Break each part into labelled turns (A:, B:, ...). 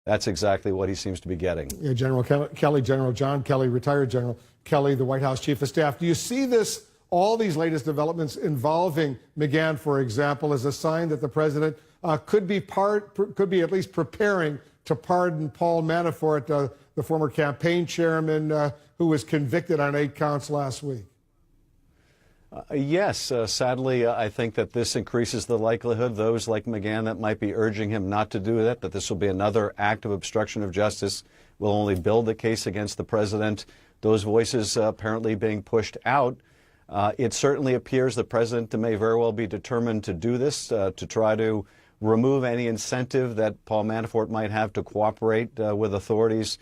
A: That's exactly what he seems to be getting.
B: Yeah, General Kelly, General John Kelly, retired General Kelly, the White House Chief of Staff. Do you see this, all these latest developments involving McGahn, for example, as a sign that the president could be at least preparing to pardon Paul Manafort, the former campaign chairman who was convicted on 8 counts last week?
A: Yes, sadly, I think that this increases the likelihood those like McGahn that might be urging him not to do that this will be another act of obstruction of justice, will only build the case against the president. Those voices apparently being pushed out. It certainly appears the president may very well be determined to do this, to try to remove any incentive that Paul Manafort might have to cooperate with authorities.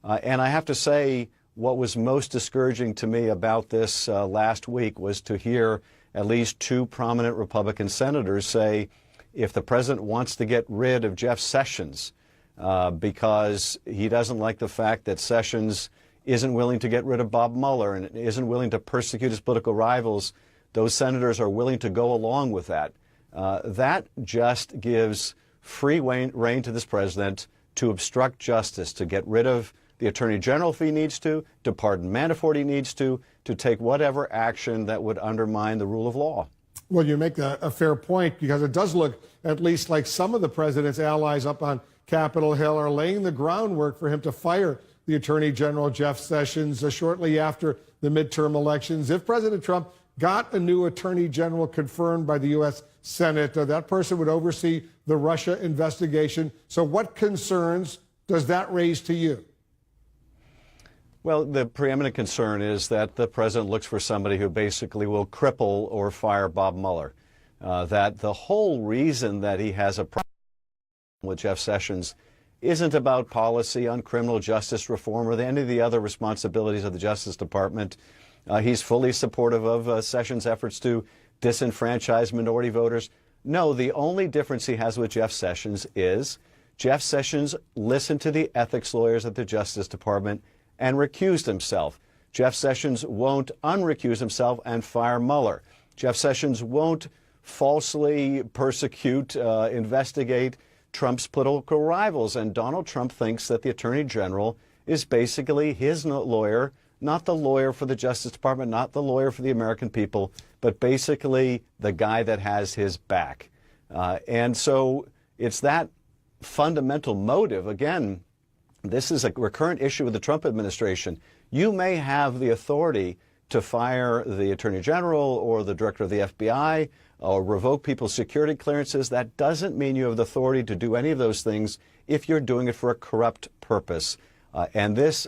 A: And I have to say, what was most discouraging to me about this last week was to hear at least 2 prominent Republican senators say, if the president wants to get rid of Jeff Sessions because he doesn't like the fact that Sessions isn't willing to get rid of Bob Mueller and isn't willing to persecute his political rivals, those senators are willing to go along with that. That just gives free rein to this president to obstruct justice, to get rid of the Attorney General if he needs to pardon Manafort he needs to take whatever action that would undermine the rule of law.
B: Well, you make a fair point, because it does look at least like some of the president's allies up on Capitol Hill are laying the groundwork for him to fire the Attorney General Jeff Sessions shortly after the midterm elections. If President Trump got a new Attorney General confirmed by the U.S. Senate, that person would oversee the Russia investigation. So what concerns does that raise to you?
A: Well, the preeminent concern is that the president looks for somebody who basically will cripple or fire Bob Mueller. That the whole reason that he has a problem with Jeff Sessions isn't about policy on criminal justice reform or any of the other responsibilities of the Justice Department. He's fully supportive of Sessions' efforts to disenfranchise minority voters. No, the only difference he has with Jeff Sessions is Jeff Sessions listened to the ethics lawyers at the Justice Department and recused himself. Jeff Sessions won't unrecuse himself and fire Mueller. Jeff Sessions won't falsely persecute, investigate Trump's political rivals. And Donald Trump thinks that the Attorney General is basically his lawyer, not the lawyer for the Justice Department, not the lawyer for the American people, but basically the guy that has his back. And so it's that fundamental motive. Again, this is a recurrent issue with the Trump administration. You may have the authority to fire the Attorney General or the Director of the FBI or revoke people's security clearances. That doesn't mean you have the authority to do any of those things if you're doing it for a corrupt purpose. And this